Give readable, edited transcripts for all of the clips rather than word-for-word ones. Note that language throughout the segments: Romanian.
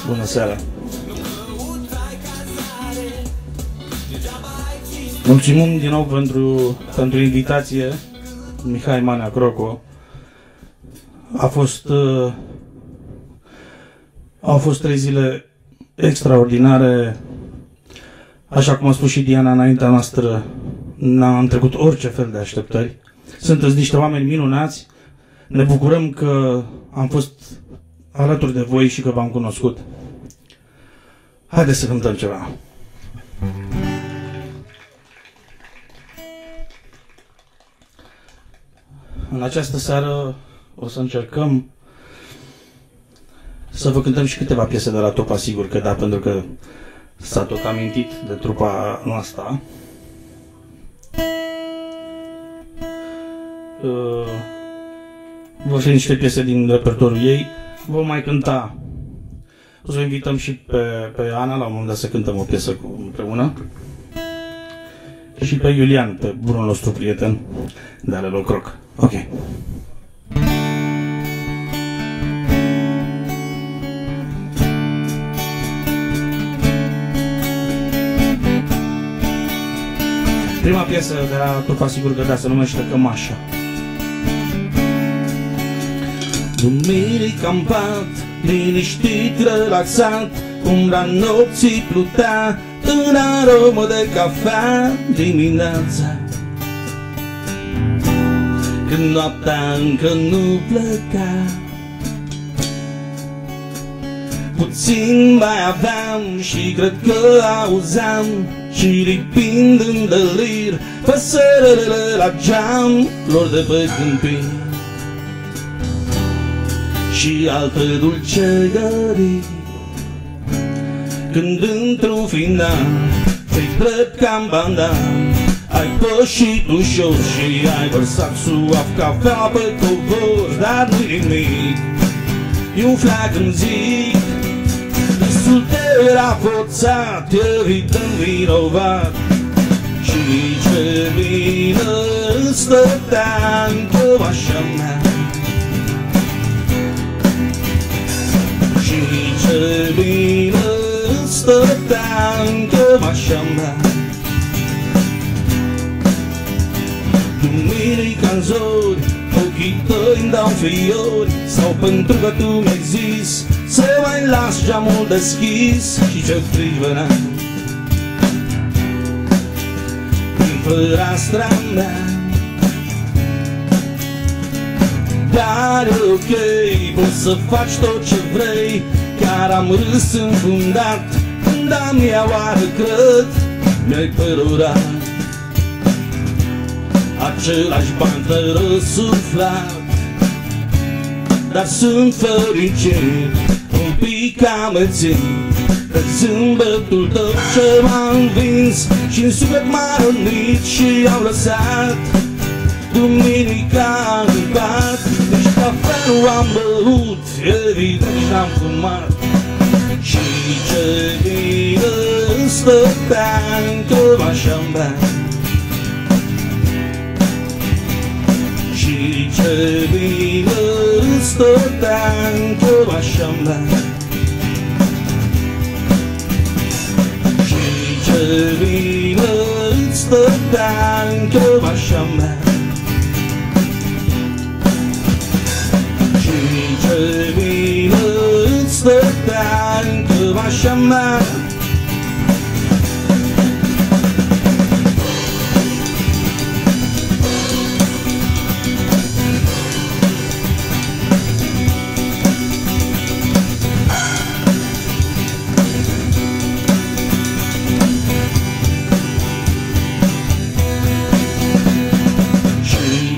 Bună seara! Mulțumim din nou pentru invitație, Mihai Manea Croco. Au fost 3 zile extraordinare. Așa cum a spus și Diana înaintea noastră, n-am trecut orice fel de așteptări. Sunteți niște oameni minunați. Ne bucurăm că am fost alături de voi și că v-am cunoscut. Haideți să cântăm ceva. În această seară o să încercăm să vă cântăm și câteva piese de la Topa, sigur că da, pentru că s-a tot amintit de trupa noastră. Vor fi niște piese din repertoriul ei. Vom mai cânta. O să o invităm și pe Ana la un moment dat să cântăm o piesă împreună. Și pe Iulian, pe bunul nostru prieten de ale lui Croc. Ok. Prima piesă de la trupa, sigur că da, se numește Cămașa. Duminica în pat, liniștit, relaxat, umbra nopții plutea în aromă de cafea dimineața. Când noaptea încă nu pleca, puțin mai aveam și cred că auzeam ciripind în delir păsărele la geam, flori de pe câmpii și alte dulcegării. Când într-un final ți-ai drept ca în bandan, ai pășit ușor și ai vărsat suav cafea pe covor, dar nu-i nimic, e un flac în zic. Visul tău era forțat, evident vinovat, și ce bine îți stătea în cămașa mea. Și ce bine îți stătea în cămașa mea. Duminica-n zori, ochii tăi-mi dau fiori, sau pentru că tu mi-ai zis să mai las geamul deschis și ce frig venea prin fereastra mea. Dar e ok, poți să faci tot ce vrei, chiar am râs înfundat când am ea oară cred mi-ai părurat același bani de răsuflat. Dar sunt fericit, un pic amețit de zâmbetul tău ce m-a învins și în suflet m-a rănit și am lăsat duminica în pat. Nici cafea nu am băut, evident n-am fumat, și ce bine îmi stătea în cămașa mea. Și ce bine îmi stătea în cămașa mea. Și ce bine îmi stătea în cămașa mea. Și ce bine îmi stătea în cămașa mea.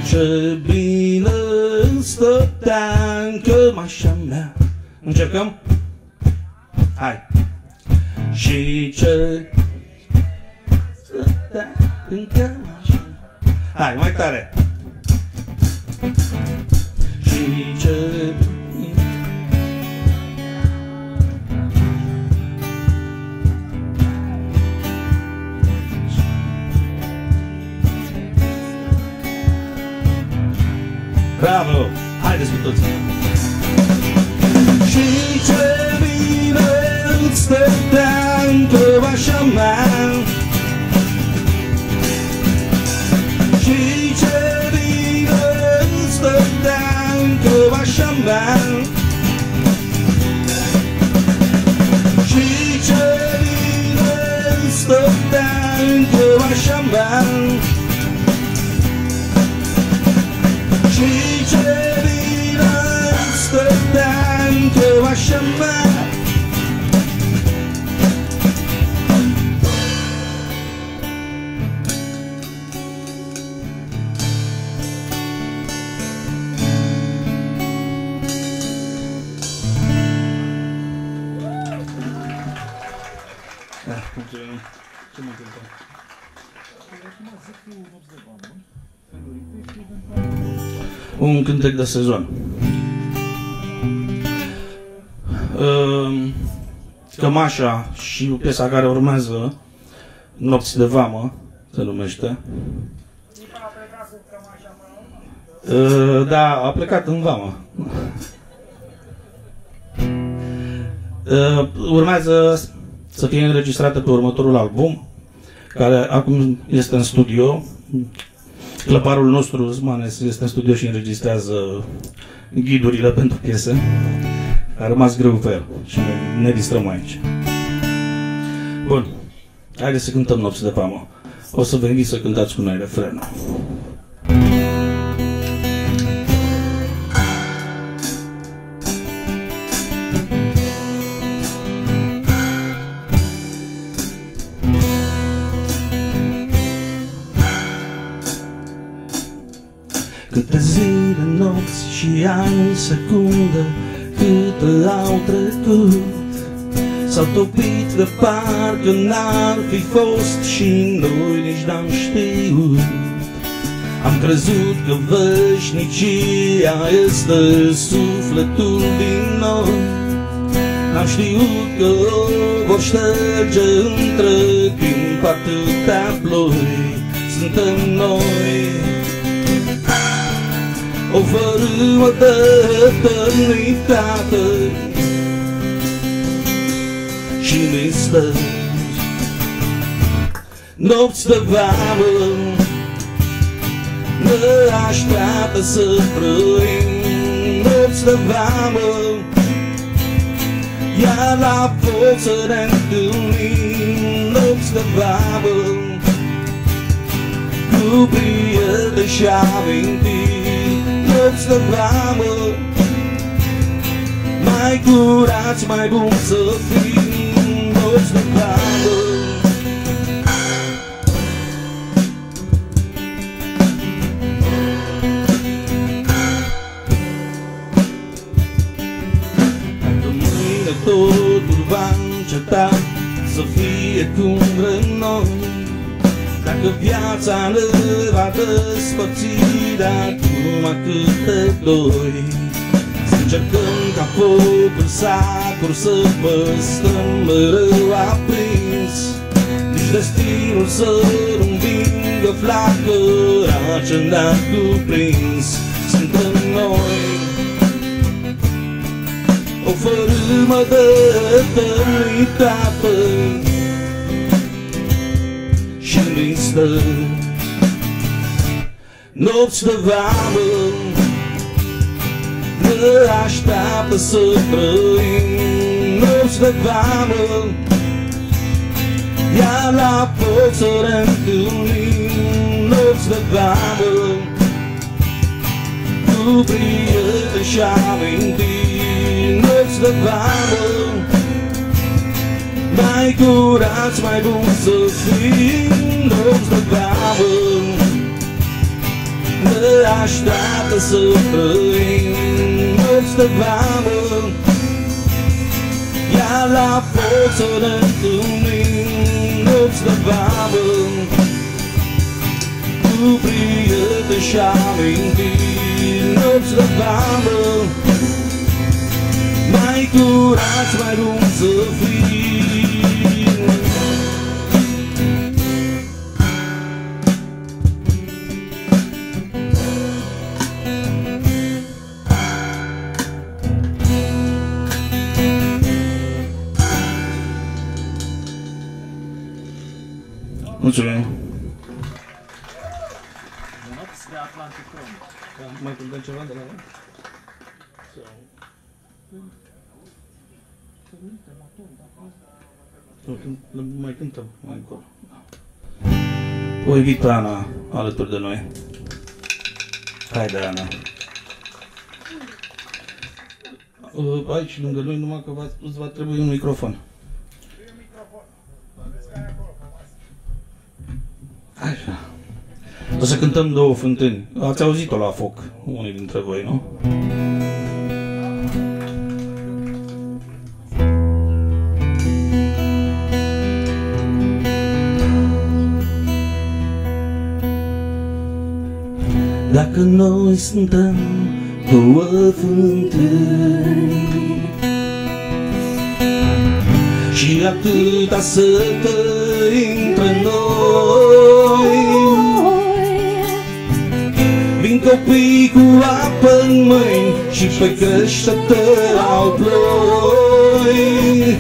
Ce bine îmi stătea în cămașa mea. Încercăm? Hai! Și ce stătea în cămașa mea. Hai, mai tare! Și ce Bravo! Haideți cu toți! Și ce stătea în cămașa mea și ce bine stătea în cămașa mea și ce bine stătea în cămașa mea și ce bine stătea în cămașa mea. Un cântec de sezon. Cămașa și piesa care urmează, Nopți de Vamă, se numește. Da, a plecat în vamă. Urmează să fie înregistrată pe următorul album, care acum este în studio. Clăparul nostru, Zmanes, este în studio și înregistrează ghidurile pentru piese. A rămas greu pe el și ne distrăm aici. Bun, haideți să cântăm Nopți de Vamă. O să veniți să cântați cu noi refrenul. Câte zile, nopți și ani, secunde, câte au trecut, s-au topit de parcă n-ar fi fost și noi nici n-am știut. Am crezut că veșnicia este sufletul din noi, n-am știut că o vor șterge între timp atâtea ploi. Suntem noi o fărâmă de eternitate și mister. Nopți de vamă ne așteaptă să trăim. Nopți de vamă, iar la foc să ne întâlnim. Nopți de vamă, cu prieteni și amintiri. Nopți de vamă, mai curați, mai bun să fim. Nopți de vamă, dacă mâine totul va înceta să fie cum vrem noi, dacă viața ne va despărți de acum câte doi, să încercăm ca focul sacru să păstrăm mereu aprins, nici destinul să nu învingă flacăra ce ne-a cuprins. Suntem noi o fărâmă de eternitate și mister. Nopți de vamă ne așteaptă să trăim. Nopți de vamă, iar la foc să ne întâlnim. Nopți de vamă, cu prieteni și amintiri. Nopți de vamă, mai curați, mai bun să fim. Nopți de vamă ne așteaptă să trăim. Nopți de vamă, iar la foc să ne întâlnim. Nopți de vamă, cu prieteni și amintiri. Nopți de vamă, mai curați, mai bun să fim. Mulțumim. Mai cântăm ceva de la voi? Mai cântăm mai încolo. O invit pe Ana alături de noi. Haide, Ana. Aici, lângă noi, numai că îți va trebui un microfon. Așa. O să cântăm două fântâni. Ați auzit-o la foc, unii dintre voi, nu? Dacă noi suntem două fântâni și atâta sătă între noi, vin copii cu apă în mâini și pe creștetă au ploi.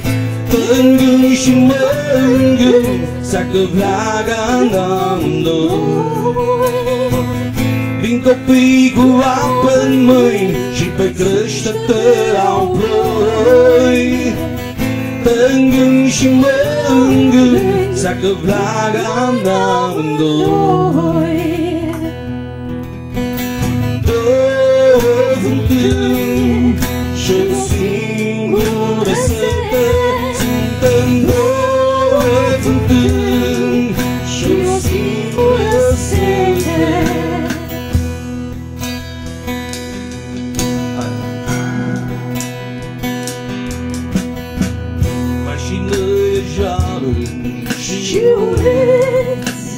Tângâni și mângâni seacă vlaga în amândoi. Vin copii cu apă în mâini și pe creștetă au ploi. Tângâni și mângâni seacă vlaga în amândoi. Două fântâni și o singură sete, suntem două fântâni și o singură sete. Și ureți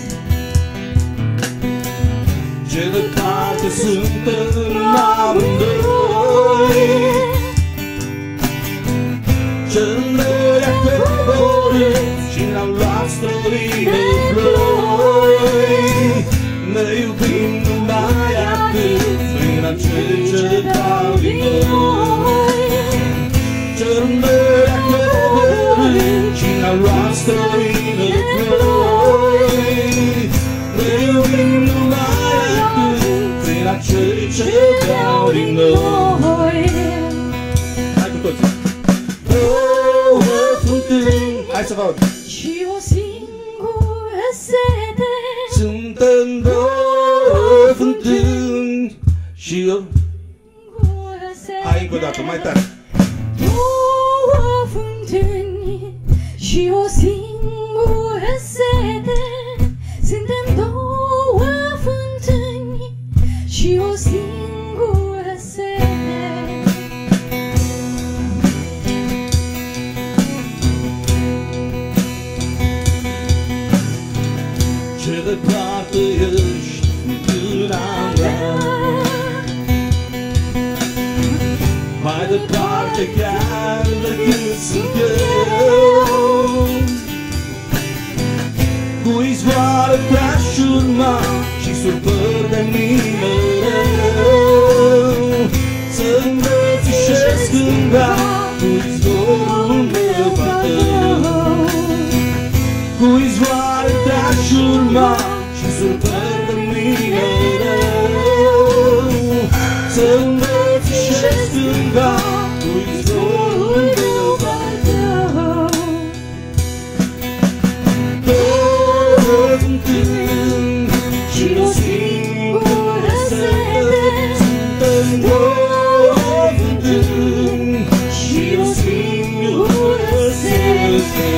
ce departe suntem amândoi. Ce-ndoi a coborât și ne-am luat străine ploi. Ne iubim numai atât prin acel ce dau din noi. Ce-ndoi a coborât și ne-am luat străine ploi. Ne iubim numai atât prin acel ce dau din noi. Hai cu toți! Două fântâni, hai să vă aud! Și o singură sete, suntem două fântâni și o singură sete. Hai încă o dată, mai tare! Două fântâni și o singură sete, suntem două fântâni și o singură sete. Ce departe ești, fântâna mea, mai departe chiar decât sunt eu. Cu izvoare te-aș urma și surpăr de mine rău. Să îmbrățișez cândva cu izvorul meu tău. Cu izvoare te-aș urma și surpăr de mine rău. Să îmbrățișez cândva cu izvorul meu tău. Două fântâni și o singură sete, suntem două fântâni și o singură sete.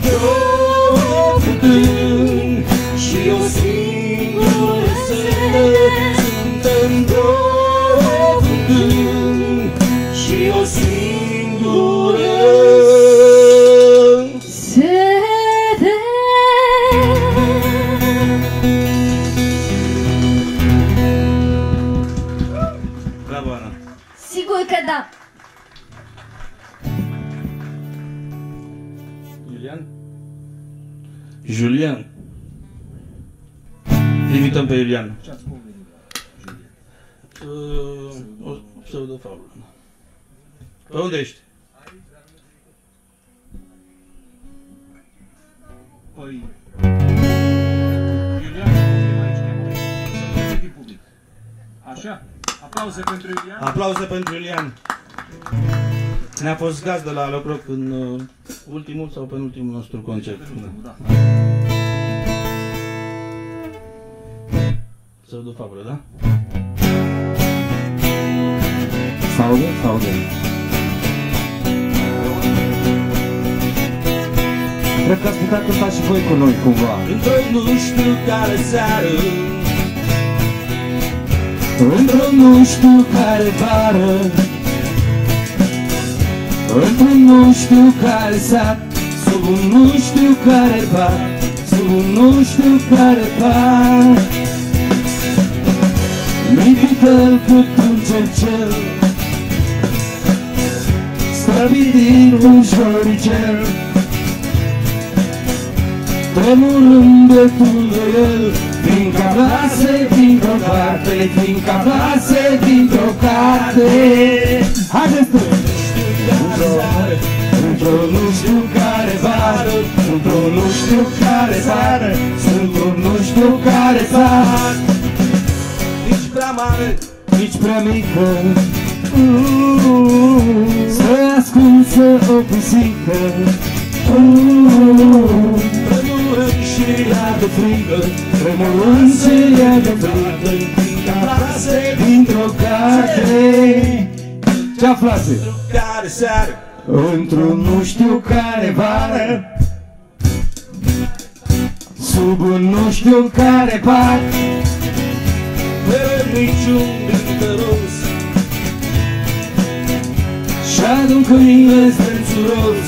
Două fântâni și o singură sete, suntem două fântâni și o singură Sete. Bravo, Ana! Sigur că da. Julian? Julian. Invităm pe Julian. Ce-ați convenit la O pseudofaulă. Pe unde ești? Păi, Aplauze pentru Iulian. Aplauze pentru Iulian. Ne-a fost gazdă la Alocroc în ultimul sau penultimul nostru concert. Da. Să duc fabră, da? Saude, saude. Cred că ați putea cânta și voi cu noi, cumva. Într-o nu știu care seară, Într-o nu știu care vară, într-un nu știu care sat, sub un nu știu care pat, sub un nu știu care pat. Mitic-l cât un cercel, străbit un șoricel, tremurând de el, fiindcă plase dintr-o carte, fiindcă plase dintr-o carte. Haideți tu! Într-o nu știu care vară, într-o nu știu care sară, într-o nu știu care sar. nici prea mare, Nici prea mică, stă ascunsă o pisică, tremurând și ea de frică, tremurând și ea de frică, fiindcă plase dintr-o carte. Ce aflase? care seară, Într-un nu știu care vară, sub un nu știu care pat, fără niciun dinteros, și-adun câine stențuros,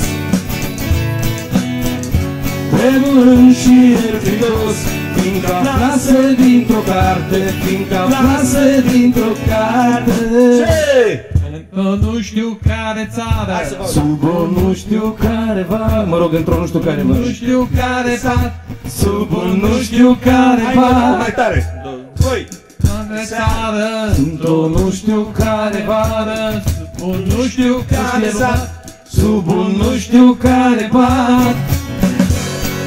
tremurând și el fridos, fiindcă aflase dintr-o carte, fiindcă aflase dintr-o carte. Ce? Nu știu care țară, Hai să fac. Sub o nu știu care vară, mă rog, într-o nu știu care vară, nu știu care pat, sub un nu știu care Hai vară, mai tare, doi, care țară, într-o nu știu care vară, un nu știu care sat, sub un nu știu care pat.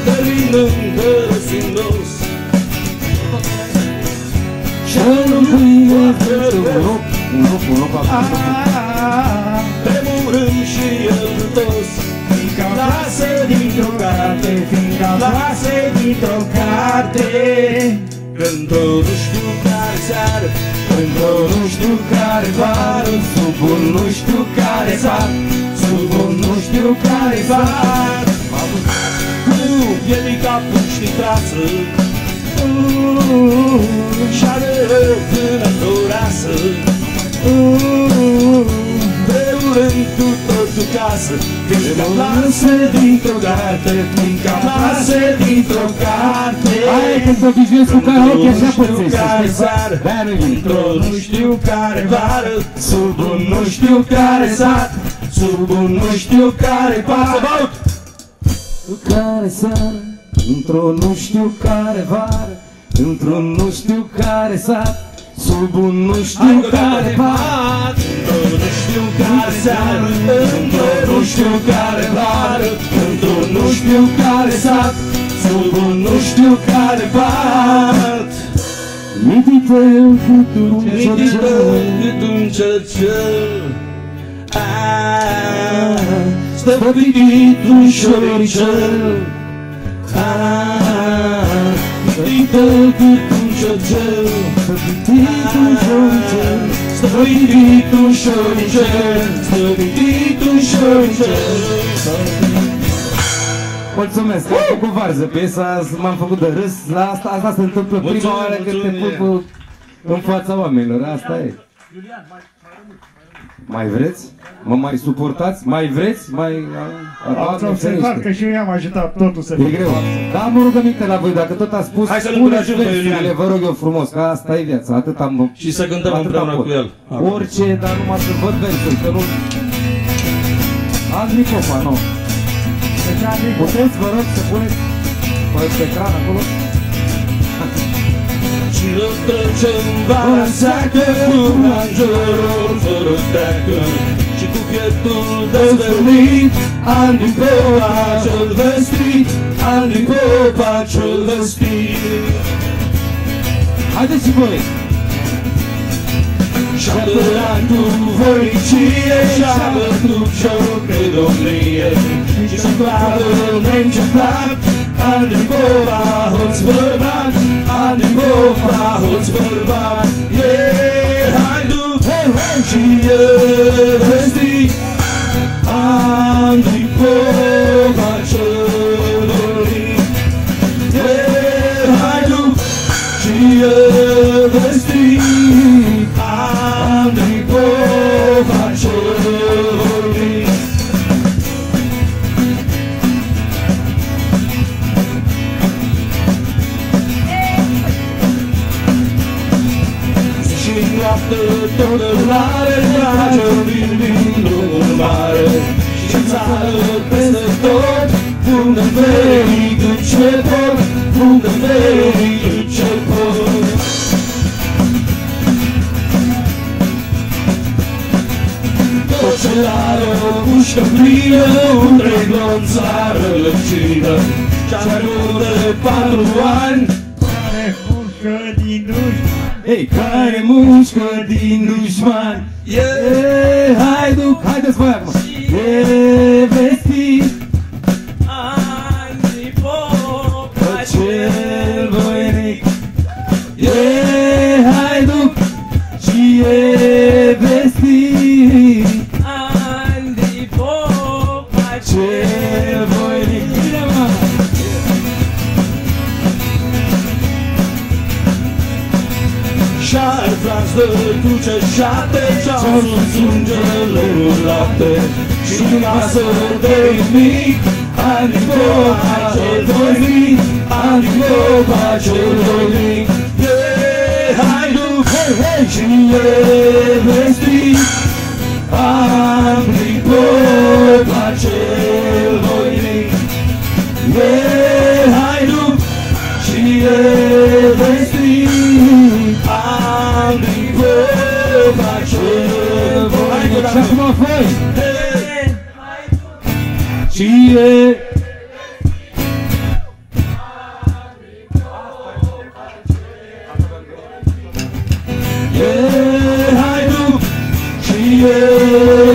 dărinând răsindos, Și-adun câine stențuros, un loc acolo. tremurând și el râtos, Fiindcă aflase dintr-o carte, fiindcă aflase dintr-o carte, într-o nu știu care seară, într-o nu știu care vară, sub un nu știu care sat, sub un nu știu care sat. cu pielica puști trasă, și-are până-n rasă, tremurând cu totul casă, fiindcă Aflase dintr-o carte, fiindcă aflase dintr-o carte. Hai când te obișnuiesc cu karaoke așa pățești, care știi? seară, De-aia nu-i vin. într-o nu știu care vară, Sub un nu știu care sat, sub un nu știu care pat. Care sară, într-o nu știu care vară, într-un nu știu care sat, sub un nu știu care pat. într-o nu știu care seară, într-o nu știu care vară, Într-un nu știu care sat, sub un nu știu care pat. Mititel cât un cercel, cât un cercel, stă pitit un șoricel. Mititel cât un cercel, stă pitit un șoricel, stă pitit un șoricel, stă pitit un șoricel. Mulțumesc, am făcut varză piesa, m-am făcut de râs, la asta se întâmplă prima Mulțumim, oară când te mulțumim. pui în fața oamenilor, asta e. Iulian, mai rămâne. Mai vreți? Mă mai suportați? Mai vreți? Mai... Ați observat că și eu i-am ajutat totul să E fie greu. Da, mă rugăminte la voi, dacă tot ați spus, Hai să-l puneți încurajăm pe versurile, Iulian. vă rog eu frumos, că asta e viața, atât am... și să cântăm atât împreună am cu pot. el. Orice, dar numai să văd versuri, că nu... Azi microfa, nu. Deci am mic. Puteți, vă rog, să puneți pe ecran acolo? Și îl trecem vara seacă cu angelul fără teacă, și cu pieptul dezvăluit, ani din popa cel vestit, ani din popa cel vestit. Haideți și voi! Și-a apărat cu voinicie și-a bătut joc de domnie. Și-mi clară neîncetat, Andrei Popa, hoț bărbat, Andrei Popa, hoț bărbat. Haiduc și vesti, Andrei Popa celui. Haiduc și vesti, Andrei Popa celui. Și noapte tot răbdare, dragă, din drumul mare. Și țară peste tot, unde vei duce pot, unde vei duce pot. Tot ce are o pușcă plină, un reglon țară lăcină. Și-are de 4 ani, Care mușcă din dușman. Ei, care mușcă din dușman. Haideți voi acum. E vestit Andrei Popa cel voinic. Haiduc și e vestit Andrei Popa cel voinic. Bine, mă! Și-ar franț de cruce șapte, ce-au sus sângele în lapte. Și masă de mic, Andrei Popa cel voinic, Andrei Popa cel voinic. Haiduc și e vestit, Andrei Popa cel voinic. Haiduc și e vestit, Andrei Popa cel voinic. Și acum voi! Și e... Haiduc și e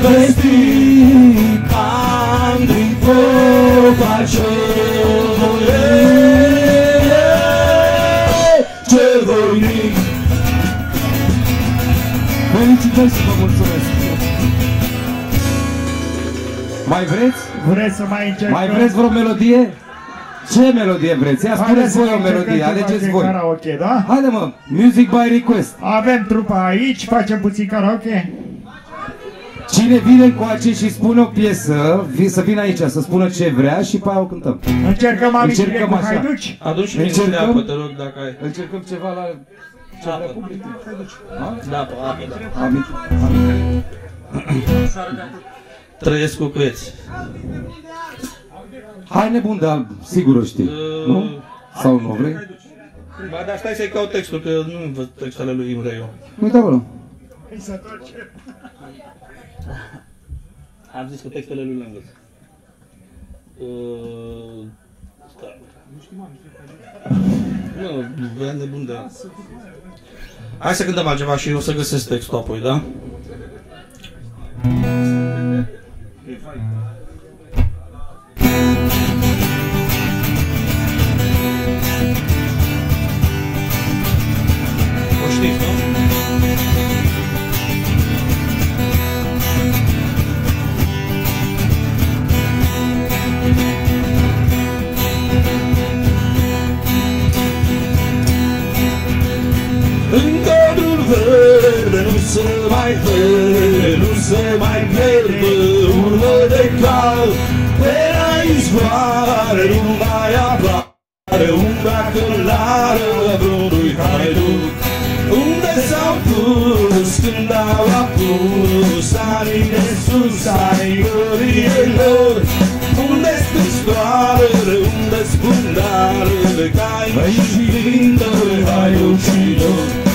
vestit, Andrei Popa cel voinic. Felicitări și vă mulțumesc! Mai vreți? Vreți să mai încercăm? Mai vreți vreo melodie? Ce melodie vreți? Ia spuneți voi o melodie, alegeți voi. Karaoke, da? Haide mă, music by request. Avem trupa aici, facem puțin karaoke. Cine vine încoace și spune o piesă, să vină aici, să spună ce vrea și pe aia o cântăm. Încercăm amintire Încercăm cu așa. haiduci? Aduci și Încercăm? mine de apă, te rog, dacă ai. Încercăm ceva la... Ce vrea publicul. Da, apă, da. Aminte. Trăiesc cu cuieți. Hai nebun de alb, sigur o știi, nu? Sau nu vrei? Ba, dar stai să-i caut textul, că nu văd textele lui Imre eu. Uite acolo. Am zis că textele lui le-am văzut. Stai. Nu, vreau nebun de... Hai să cântăm altceva și eu să găsesc textul apoi, da? O știți, nu? În codul verde nu se mai vede, nu se mai vede urmă de cal. Pe la izvoare nu mai apare umbra călară a vreunui haiduc. Unde s-au pus când au apus anii de sus, anii gloriilor? Unde-s pistoarele, unde-s bundarele, cai și vindări haiducilor?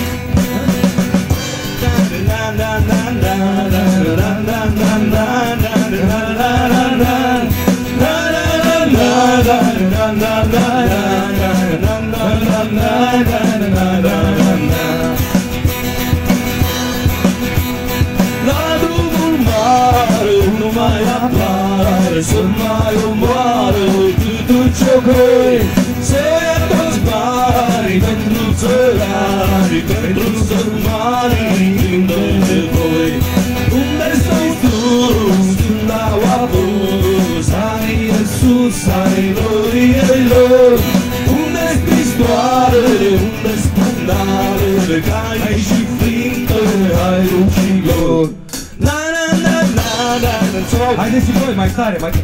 care să mai omoară câtul ce-o vrei. Să ia toți banii pentru țărani, pentru sărmanii când de nevoie. Unde stai tu când au apus anii în sus, anii lor? Unde-s pistoarele, unde-s pundalele, cai și flintă, hai rucilor. Haideți și voi, mai tare, mai tare.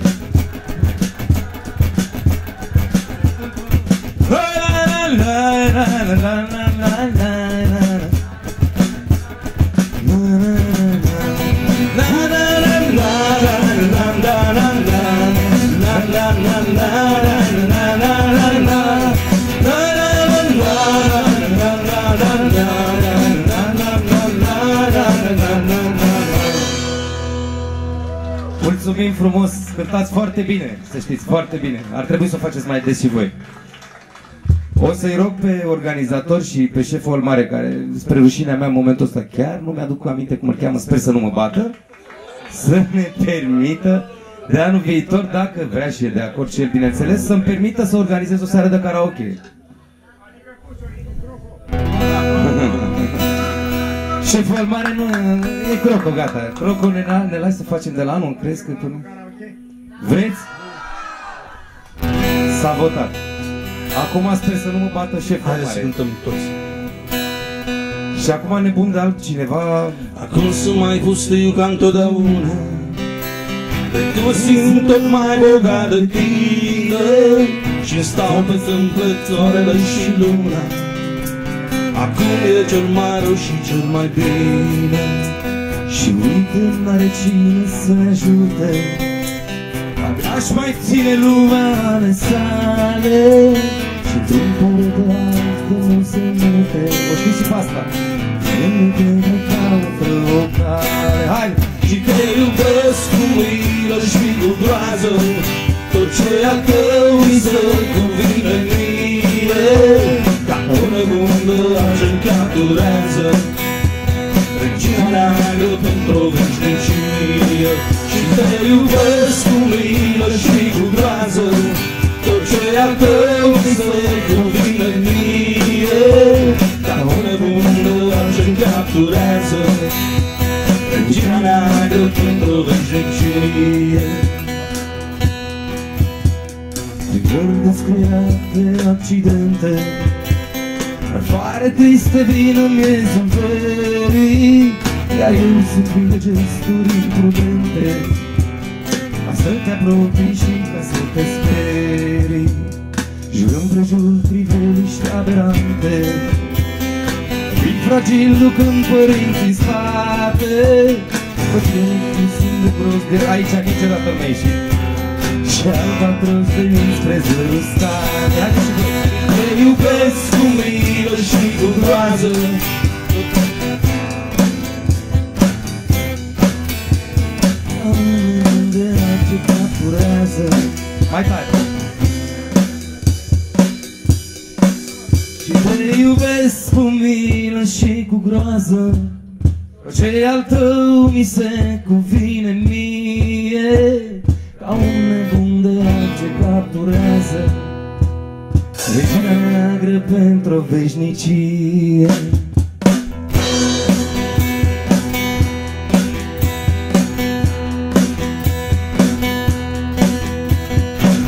Mulțumim frumos, cântați foarte bine, să știți, foarte bine. Ar trebui să o faceți mai des și voi. O să-i rog pe organizator și pe șeful mare, care, spre rușinea mea, în momentul ăsta, chiar nu mi-aduc aminte cum îl cheamă, sper să nu mă bată, să ne permită, de anul viitor, dacă vrea și e de acord și el, bineînțeles, să-mi permită să organizez o seară de karaoke. Șeful mare nu... e Croco, gata. Croco, ne lași să facem de la anul, crezi că tu nu... Vreți? S-a votat. Acum sper să nu mă bată șeful mare. Hai să cântăm toți. Și acum nebun de altcineva... Acum să mai pustiu ca întotdeauna, de că mă simt tot mai bogat de tine și-mi stau pe întâmplătoarele și luna. Acum e cel mai rău și cel mai bine și uite, n-are cine să ne ajute. Aș mai ține lumea ale sale și într-un pără de altă nu se mute. O știi și pe asta? Mute mă caută o cale. Hai! și te iubesc cu milă și cu groază. Tot ce al tău mi se cuvine mie, ca o nebună ce-mi capturează regina neagră pentru veșnicie. Și te iubesc cu milă și cu groază. Tot ce al tău mi se cuvine mie, ca o nebună ce-mi capturează regina neagră pentru veșnicie. Strigări descreate accidente, răfoare triste vin în miezul verii, iar eu sunt plin de gesturi imprudente, ca să te apropii și ca să te sperii. Jur împrejur priveliști aberante, fii fragil ducând părinții în spate, pătrând sunt de prost de... Aici niciodată nu mi-a ieșit. Și albatros de spre zărul state. Haideți și voi! Te iubesc cu milă și cu groază. Unde ce capturează. Mai tare! Și te iubesc cu milă și cu groază. Ce al tău mi se cuvine mie, ca un nebun de ce capturează regina neagră pentru veșnicie.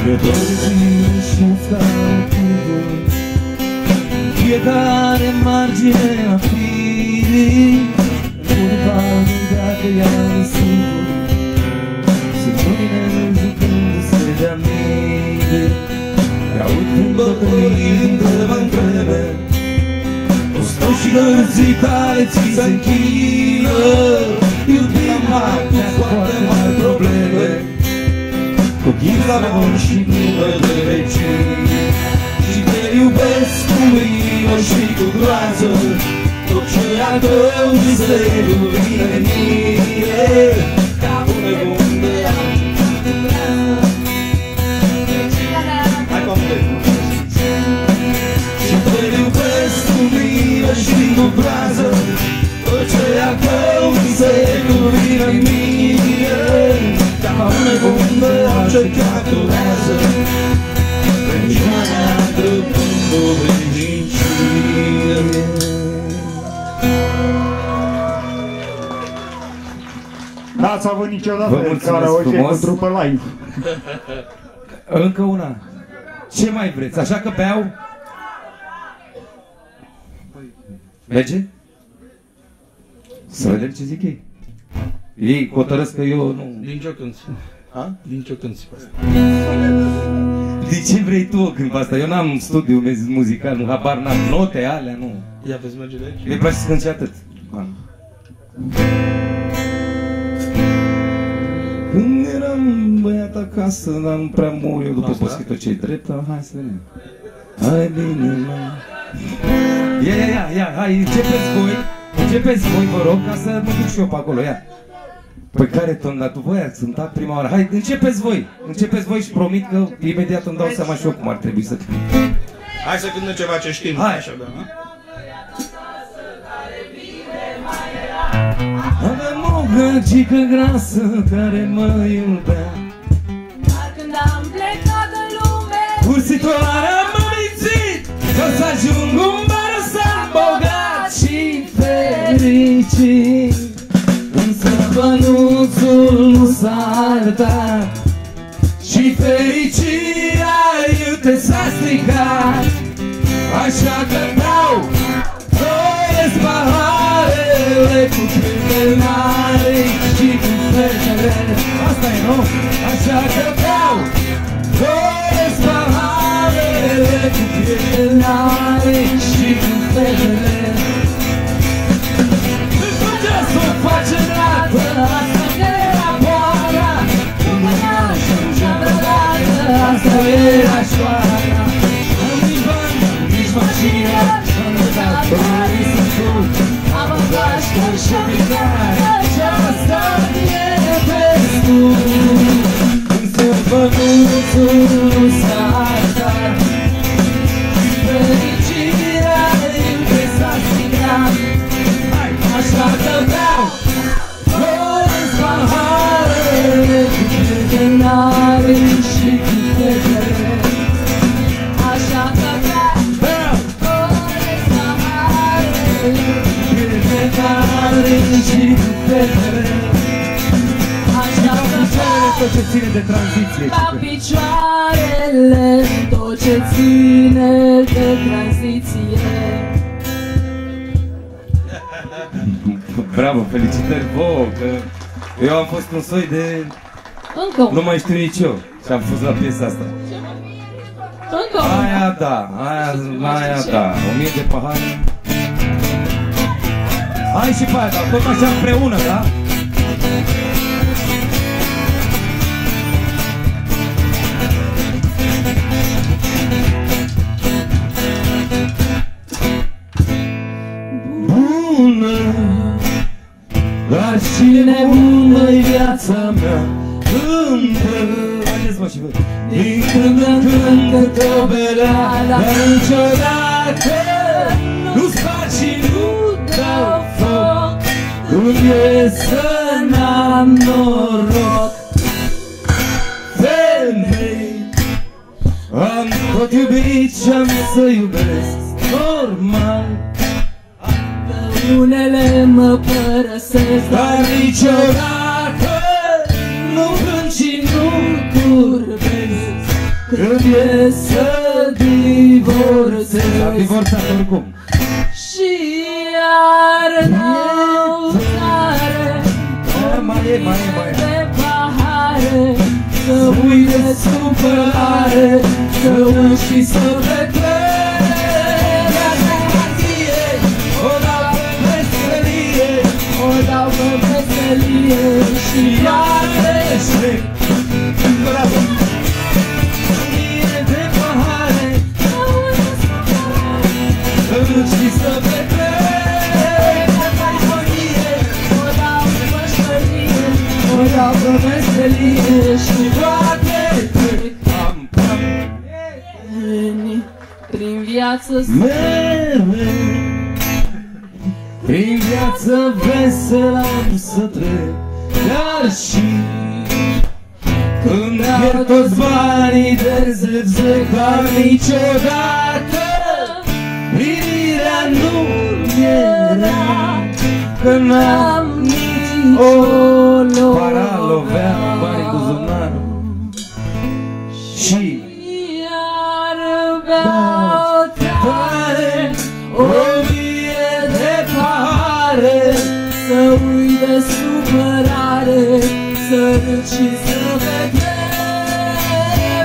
De două zile și-mi stau chipul fiecare margine a firii, curva dacă ea-mi sigur sunt lumine jucându-se de-a mine. Caut când bătălii întreba-n vreme, și gărții tale ți se închină, iubirea cu foarte mari probleme, cu ghizamon și numă de vecini. Și te iubesc cu milă și cu groază, tot ce al tău mi se cuvine mie, ca un nebun de și te iubesc cu milă și cu groază, tot ce al tău mi se cuvine mie, ca un nebun de ce capturează regiunea grupului veșnicie. N-ați avut Vă niciodată mulțumesc karaoke frumos. cu trupă live. Încă una. Ce mai vreți? Așa că beau? Merge? Să vedem ce zic ei. Ei hotărăsc că eu nu... Din ce o cânti? Ha? Din ce o cânti pe asta? De ce vrei tu o cânt asta? Eu n-am studiu muzical, nu habar n-am note alea, nu. Ia vezi, merge de aici? Mi-e place să cânt și atât. Când eram băiat acasă, dar nu prea mor eu după poschitul ce-i drept, hai să vedem. Hai bine, mă. Ia, hai, începeți voi, vă rog, ca să mă duc și eu pe acolo, ia. Păi care ton, dar tu voi ați cântat prima oară, hai, începeți voi și promit că imediat îmi dau seama și eu cum ar trebui să cânt. Hai să cântăm ceva ce știm. Hai. Așa, da, nu? Aveam o găgică grasă care mă iubea. Dar când am plecat în lume, Ursitoarea m-a mințit că o să ajung un barăsan bogat și fericit. Însă bănuțul nu s-a arătat și fericirea iute s-a stricat. Așa că beau, doresc paharele cu cântănare și cu fetele. Asta e, nu? Așa că beau, doresc paharele cu cântănare și cu fetele. Să face dragă, asta era boala. Cum mâna și-am dragă, asta era șoara. Am-i bani, nici mașină, am dat bani să fug. Am avut și-am picare, și-asta e vestul. Însă bănuțul nu s-a arătat, fericirea încă s-a stricat. Așa că beau, doresc paharele cu cântănare și cu fetele. Așa că beau, doresc paharele cu cântănare și cu fetele. Așa că beau, Tot ce ține de tranziție. la picioarele tot ce ține de tranziție. Bravo, felicitări vouă, că eu am fost un soi de... Încă Nu un. mai știu nici eu și am fost la piesa asta. Încă un. Aia da, aia da, 1000 de pahare. Hai și pe aia, dar tot așa împreună, da? Bună, dar și nebună-i viața mea. Cântă, haideți mă și voi. Din când în când câte o belea, dar niciodată nu-ți faci și nu dau foc. Când e să n-am noroc. Femei, am tot iubit și-am să iubesc normal. Unele mă părăsesc, Dar niciodată nu plâng și nu curbesc. Când e să divorțez. S-a divorțat oricum. și iar n-au tare Mai e. de pahare. Să uite supărare, să uiți și să petrec. O dau pe veselie, O dau pe veselie și iarăși bravo. Mie de pahare, să duci și să petrec. o dau pe veselie, o dau pe veselie și Toate trec. prin viață Mereu prin viață veselă am să trec. Dar și Îmi pierd toți banii de zâc, dar niciodată privirea nu era, că n-am nicio paralovea banii cu zunarul. Și iar beau tare o mie de pahare, să uit de supărare, să râd și să vedem.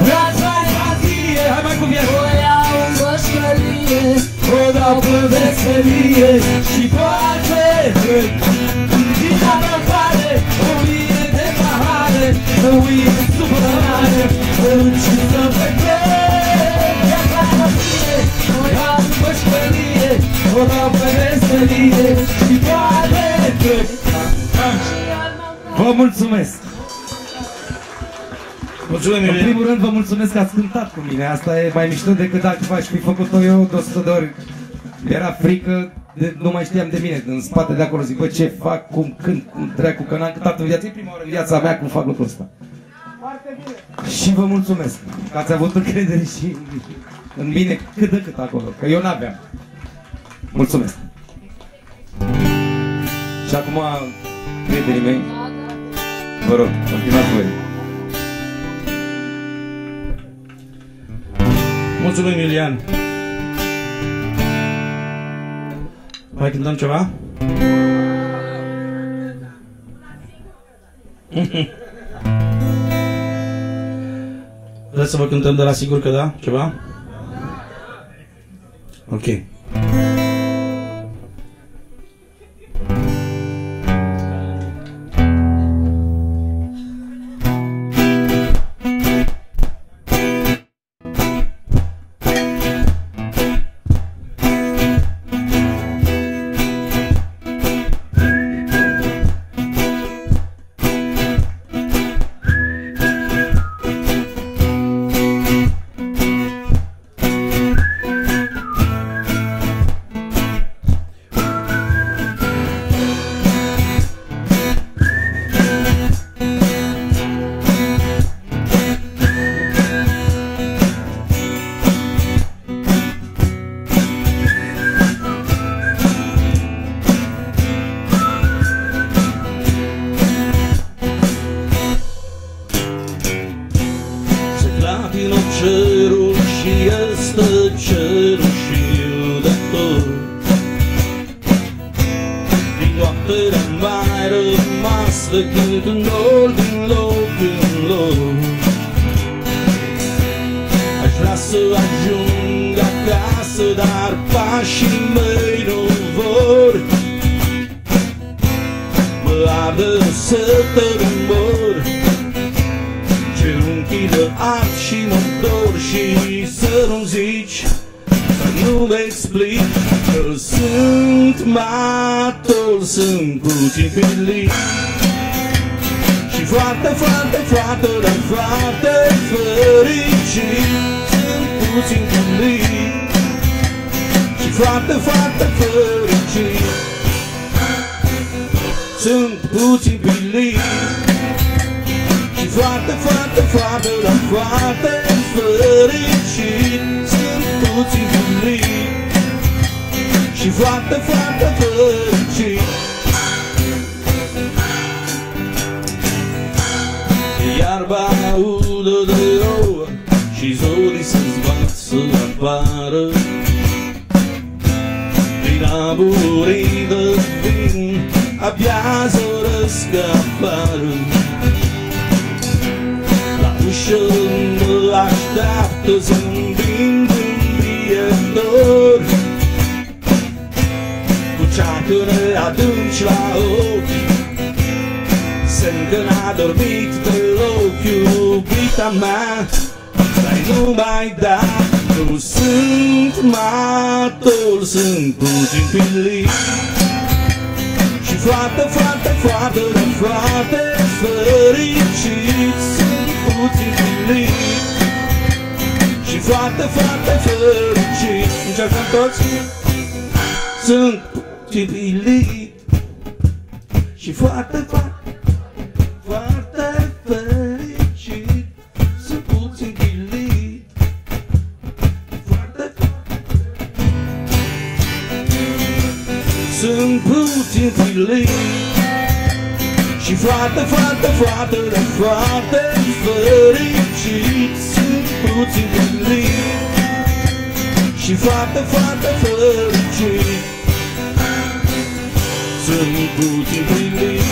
Brațație, hai mai cu viață! O iau în bășcălie, O dau pe veselie și poate din afară o mie de pahare, să uit de supărare, să râd și să vedem. Brațație, o iau în bășcălie, o dau pe veselie și poate. Vă mulțumesc! Mulțumim, În Iulian. primul rând vă mulțumesc că ați cântat cu mine. Asta e mai mișto decât dacă aș fi făcut-o eu de 100 de ori. Era frică, nu mai știam de mine. În spate de acolo zic, bă, ce fac, cum cânt, cum dracu, că n-am cântat în viață. E prima oară în viața mea cum fac lucrul ăsta. Și vă mulțumesc că ați avut încredere și în mine cât de cât acolo, că eu n-aveam. Mulțumesc! Și acum, prietenii mei, vă rog, continuați voi. Mulțumim, Iulian. Mai cântăm ceva? Vreți să vă cântăm de la sigur că da? Ceva? Ok. Cerul și este cerușiu de tot. Din noaptea mai rămas decât un dor din loc în loc. Aș vrea să ajung acasă, dar pașii mei nu vor. Mă arde să te mor, genunchii de ard și mă dor și să nu zici, să nu-mi explic că sunt matol, sunt puțin pilit. Și foarte, foarte, foarte, dar foarte fericit, sunt puțin pilit. Și foarte, foarte fericit, sunt puțin pilit. Și foarte, foarte, foarte, dar foarte fericit, sunt puțin pilit. Și foarte, foarte fericit. Iarba udă de rouă și zorii se zbat să apară. Din aburii de vin abia zoresc afară. La ușă mă așteaptă zâmbind îmbrietor, cu ceacăne adânci la ochi, semn că n-a dormit deloc iubita mea. Stai, nu mai da, nu sunt matol, sunt puțin pilit. Și foarte, foarte, foarte, foarte fericit, sunt puțin pilit. Și foarte, foarte fericit. Încercăm toți? Sunt puțin pilit. Și foarte, foarte, foarte fericit. sunt puțin prilit. Și foarte, foarte, foarte, dar foarte fericit. Sunt puțin prilit. Și foarte, foarte fericit. Sunt puțin prilit.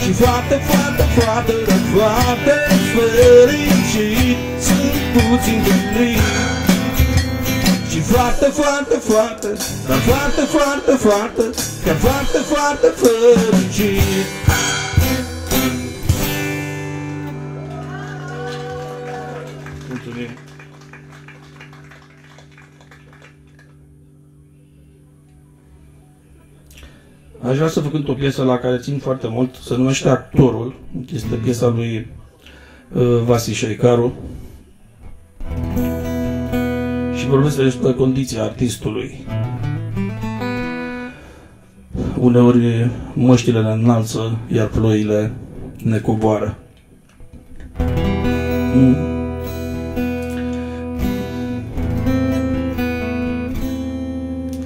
Și foarte, foarte, foarte, dar foarte fericit. Sunt puțin prilit. Și foarte, foarte, foarte, dar foarte, foarte, foarte, chiar foarte, foarte fericit. Mulțumim. Aș vrea să vă cânt o piesă la care țin foarte mult, se numește Actorul. Este piesa lui Vasi Șeicaru. Și vorbesc despre condiția artistului. Uneori măștile ne înalță, iar ploile ne coboară.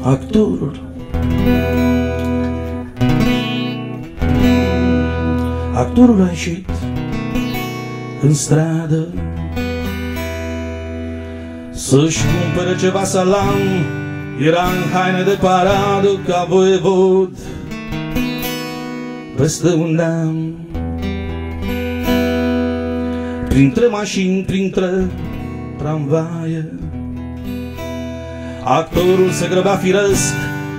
Actorul. Actorul a ieșit în stradă să-și cumpere ceva salam. Era în haine de paradă ca voievod peste un neam. Printre mașini, printre tramvaie, actorul se grăbea firesc.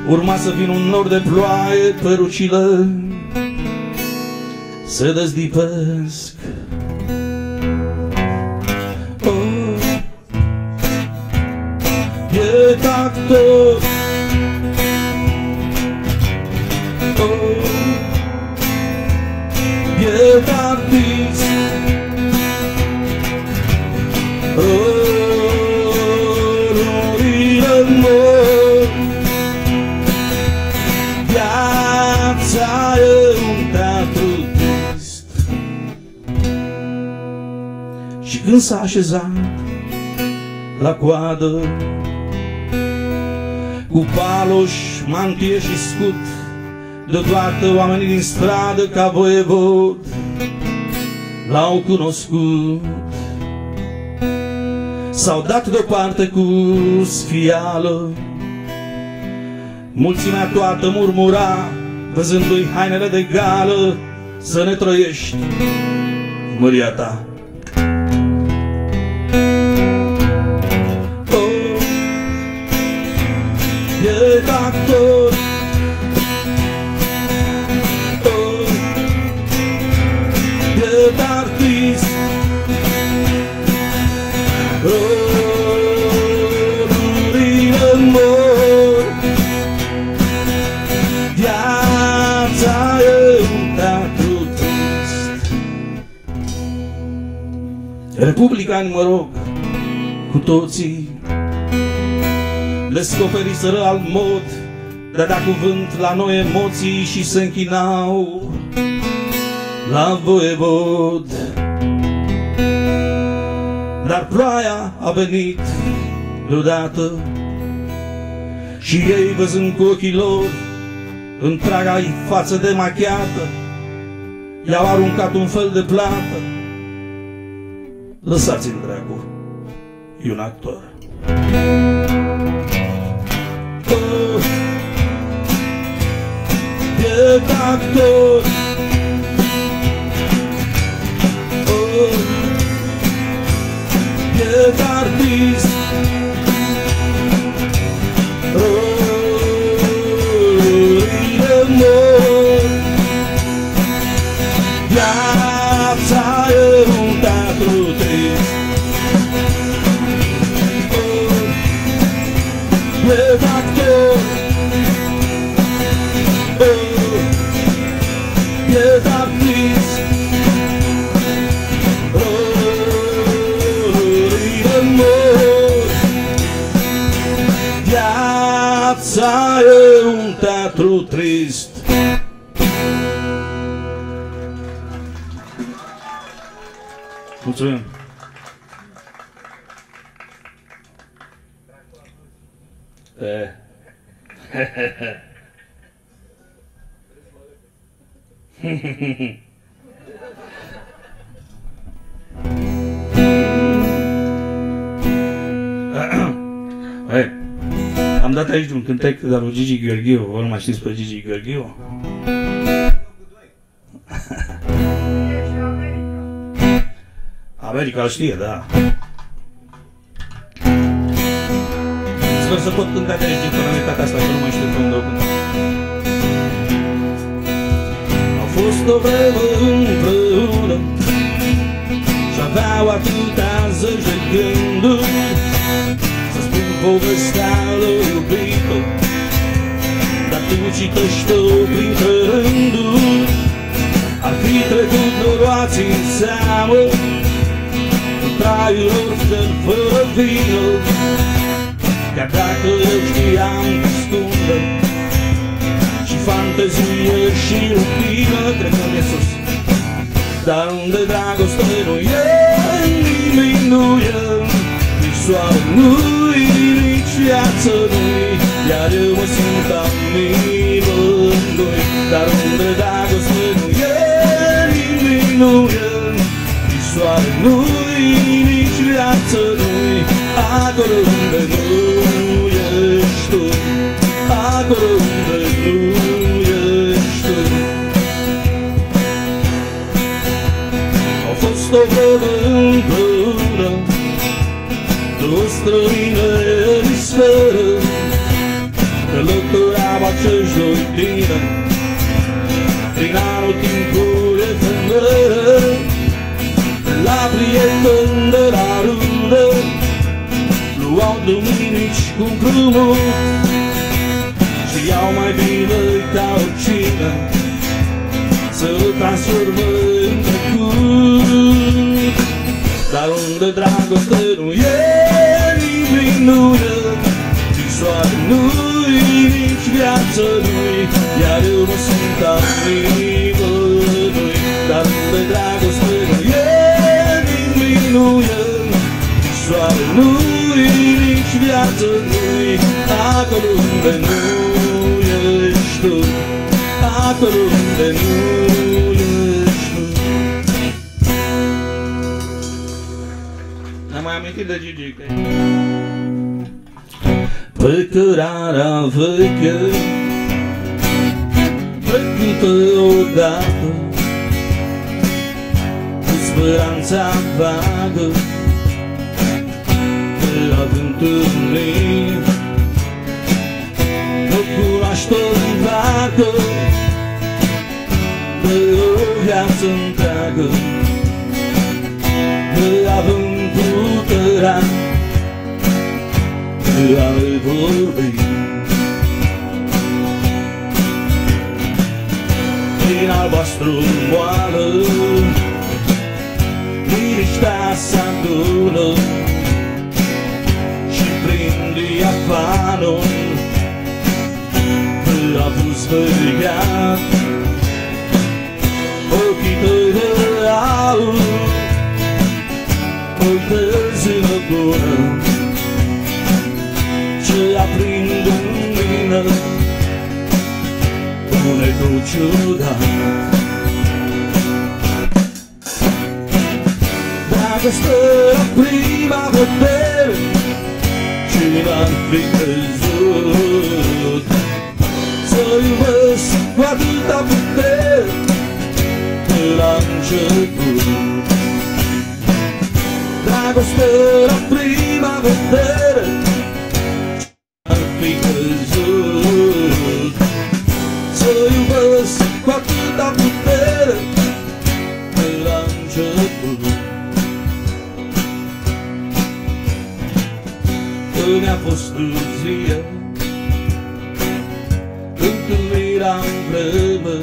Urma să vină un nor de ploaie, perucile se dezdipesc. Biet actor, biet artist, rolurile mor. Viața e un teatru trist. Și când s-a așezat la coadă, cu paloș, mantie și scut, deodată oamenii din stradă ca voievod l-au cunoscut. S-au dat deoparte cu sfială, mulțimea toată murmura, văzându-i hainele de gală: să ne trăiești, măria ta. Biet actor, biet artist, rolurile mor. Viața e un teatru trist. Republicani, mă rog, cu toții descoperiseră alt mod de a da cuvânt la noi emoții și se închinau la voievod. Dar ploaia a venit deodată și ei, văzând cu ochii lor întreaga-i față demachiată, i-au aruncat un fel de plată. Lăsați-l, dracu, e un actor. Biet actor, biet artist, rolurile mor. Viața e un teatru trist. Biet actor, biet artist, rolurile mor. Viața e un teatru trist. Mulțumim. Hai. Am dat aici un cântec de lui Gigi Gheorghiu. Vă nu mai știți pe Gigi Gheorghiu? America îl știe, da. Sper să pot cânta de aici din tonalitatea asta, că nu mai știu pe unde o cânt. Au fost o vreme împreună și aveau atâtea zeci de gânduri să spun povestea lui iubită, dar tu citește-o printre rânduri. Ar fi trecut noroați în seamă în traiul lor fără vină, chiar dacă eu știam costumă și fantezie și rutină. Trecând-e sus, dar unde dragoste nu e, nimic nu e, nici soare nu-i, nici viață nu-i, iar eu mă simt ca nimănui. Dar unde dragoste nu e, nimic nu e, nici soare nu-i, nici viață nu-i, acolo unde nu ești tu, acolo unde nu ești tu. Au fost o vreme împreună, două străine emisferă, călătoreau acești doi tineri prin anotimpul efemeră. La prieteni de la rudă luau duminici cu împrumut și iau mai bine ca oricine să le transformă în trecut. Dar unde dragoste nu e, nimic nu e, nici soare nu-i, nici viață nu-i, iar eu mă simt ca nimănui. Dar unde dragoste nu e, nimic nu e, nici soare nu-i, nici viață nu-i, acolo unde nu ești tu, acolo unde nu ești tu. Ne-am mai amintit de Gigi, că pe cărarea veche trecută odată, cu speranța vagă de a întâlni, nu cunoaște-o vacă de o viață întreagă, de având puterea de a-i vorbi. Din albastru moală liniștea s-adună și prin diafanul a fost speriat. Ochii tăi de aur, o târzină bună ce aprind în mine un eco ciudat. Dragoste la prima vedere, cine n-ar fi crezut să iubesc cu atâta putere de la început. Dragoste la prima vedere, cine n-ar fi crezut să iubesc cu atâta putere de la început. Când mi-a fost târzie întâlnirea împreună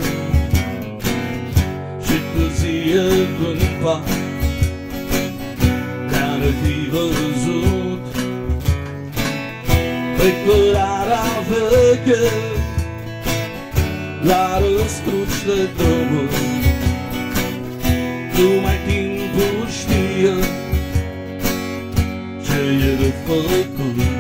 și târzie cândva ne-am fi văzut pe cărarea veche la răscruci de drumuri. Numai timpul știe ce e de făcut.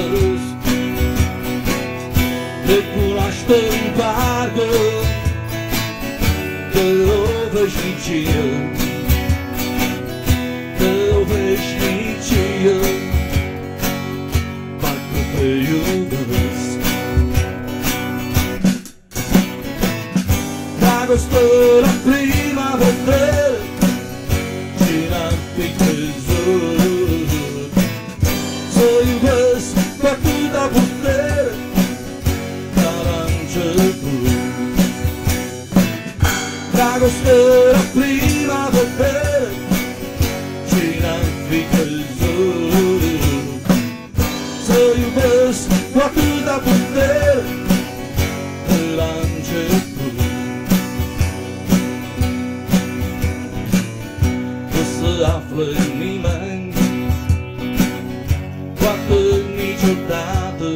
iubesc. Te cunoaștem parcă de o veșnicie, de o veșnicie, parcă te iubesc. Dragoste la prima vedere, cine ar fi crezut să iubesc cu atâta putere ca la început. Dragoste la prima vedere, cine ar fi crezut să iubesc cu atâta putere de la început. Nu se află nimeni, poate niciodată,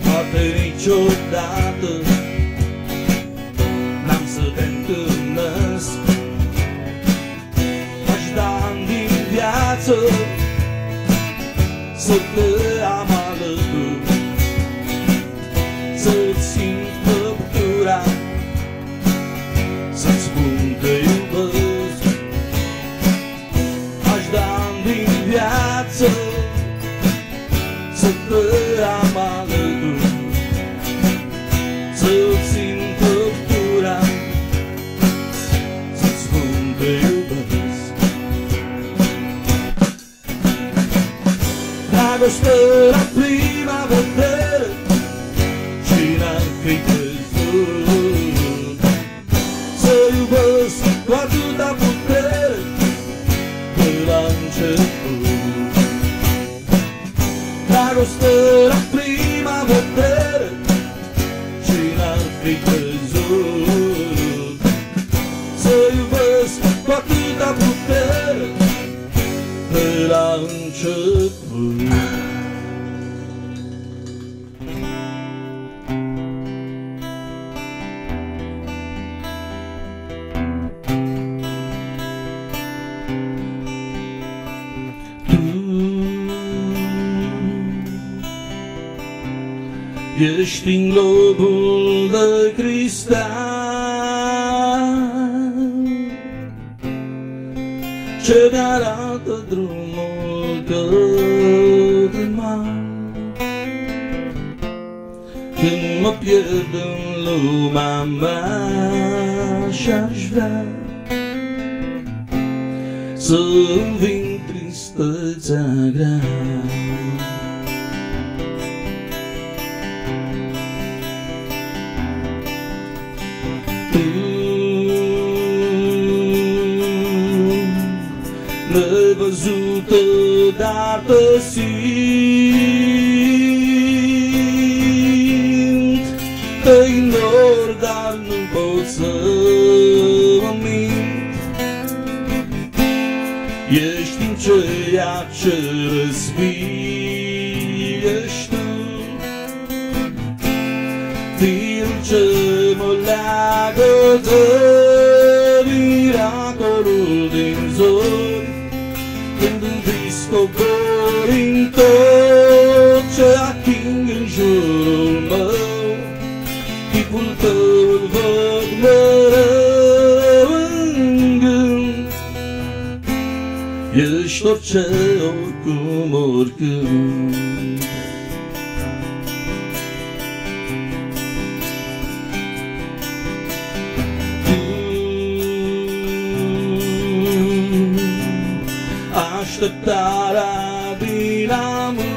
poate niciodată n-am să te întâlnesc. Aș da din viață să te am alături, să-ți simt căptura, să-ți spun că iubesc. Aș da din viață să te am alături, să-ți simt căptura, să-ți spun că iubesc. Dragoste la prima vedere, cine ar fi crezut să iubesc cu atâta putere de la început. Dragoste la prima vedere, cine ar fi crezut să iubesc cu atâta putere de la început. Ești în globul de cristal ce mi-arată drumul către mare. Când mă pierd în lumea mea și-aș vrea să-mi vin tristețea grea. Nevăzută, dar te simt. Te ignor, dar nu pot să mă mint. Ești în ceea ce respiri, ești tu, firul ce mă leagă de miracolul din zori. Când în vis cobori în tot ce ating în jurul meu, chipul tău îl văd mereu în gând. Ești orice, oricum, oricând. Așteptarea din amânt,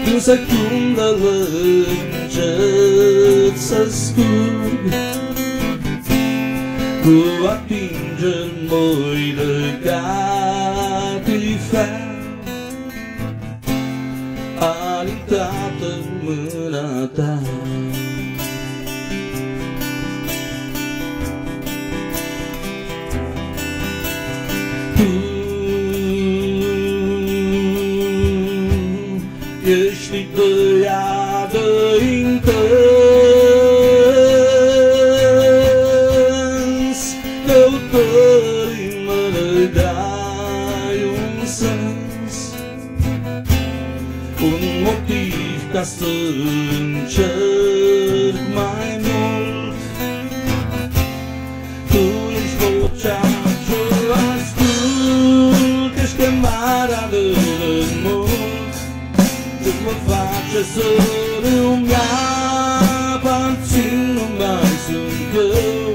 din secundele încet să scurg, cu atingeri moi de catifea, alintată în mâna ta. Ești ideea de intens, căutări mă dai. ca să încerc mai mult. Tu ești vocea ce ascult, ești chemarea de mult, ce mă face să nu-mi aparțin, nu mai sunt eu,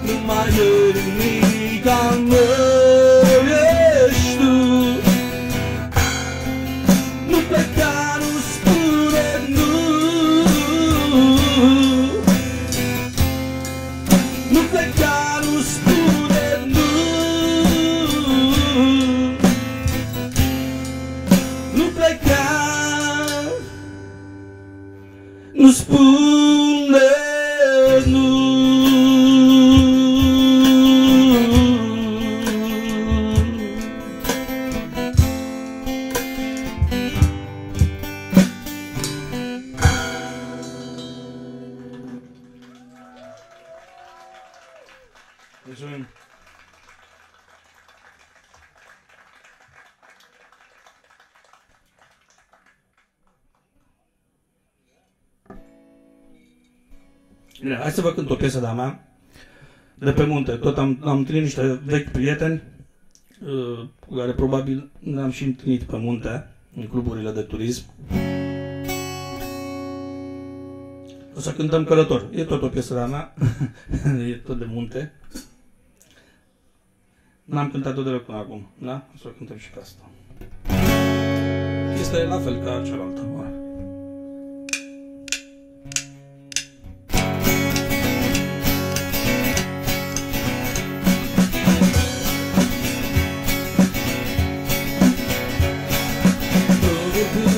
nu mai e nimic al meu, ești tu. Nu pleca, nu spune nu, nu pleca, nu spune nu, nu pleca, nu spune nu. Mulțumim. Bine, hai să vă cânt o piesă de-a mea, de pe munte. Tot am întâlnit niște vechi prieteni cu care probabil ne-am și întâlnit pe munte, în cluburile de turism. O să cântăm Călător. E tot o piesă de-a mea, e tot de munte. N-am cântat-o deloc până acum, da? O să o cântăm și pe asta. Este la fel ca cealaltă.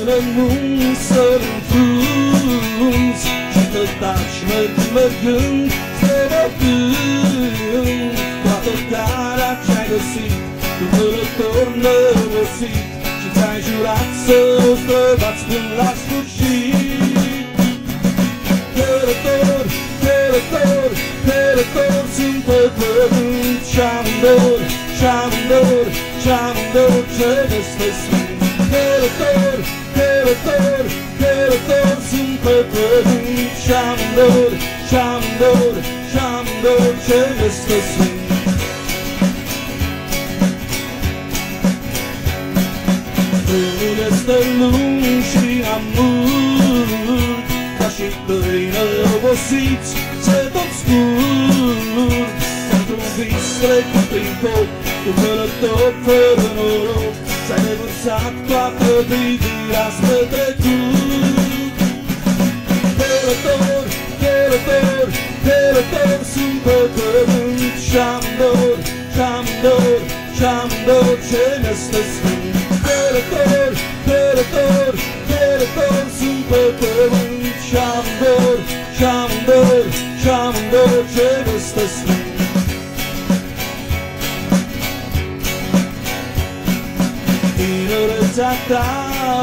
Rămân să-l înfrunzi și să taci mergând, străbătând toată calea ce-ai găsit, tu călător nărosit, și ți-ai jurat să o străbați până la sfârșit. Călător, călător, călător sunt pe pământ și-amândor, și-amândor, și-amândor ce găsesc. Călător, călător, călător sunt pe pământ și-amândor, și-amândor, și-amândor ce găsesc. Drumul este lung și amurg, ca și doi neobosiți se tot scurg. Într-un vis trecut prin foc, tu călător fără noroc, ți-ai nevărsat toată privirea spre trecut. Călător, călător, călător sunt pe pământ și-amândor, și-amândor, și-amândor ce ne-este sfânt. Călător, călător, călător sunt pe pământ și-amândor, și-amândor, și-amândor ce ne-este sfânt. Tinerețea ta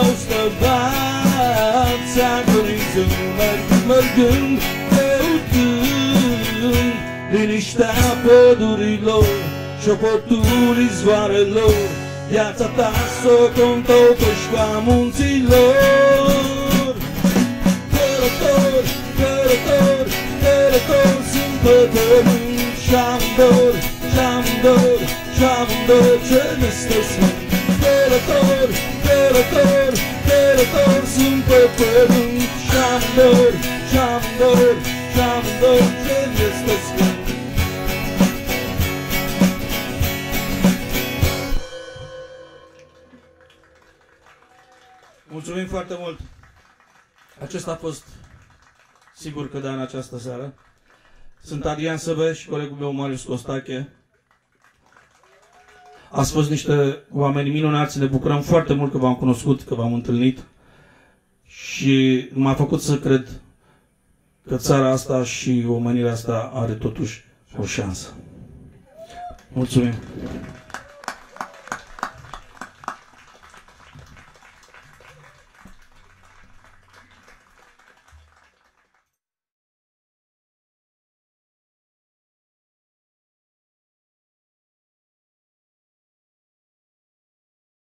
o străbat, ți-a dorit să mergând, căutând liniștea pădurilor, șopotul izvoarelor, viața ta s-o contopești cu a munților. Călător, călător, călător sunt pe pământ și-amândor, și-amândor, și-amândor ce ne-este sfânt. Călător, călător, călător sunt pe pământ și-amândor, și-amândor, și-amândor ce ne-este sfânt. Mulțumim foarte mult! Acesta a fost sigur că da în această seară. Sunt Adrian Săbe și colegul meu Marius Costache. Ați fost niște oameni minunați, ne bucurăm foarte mult că v-am cunoscut, că v-am întâlnit și m-a făcut să cred că țara asta și omenirea asta are totuși o șansă. Mulțumim!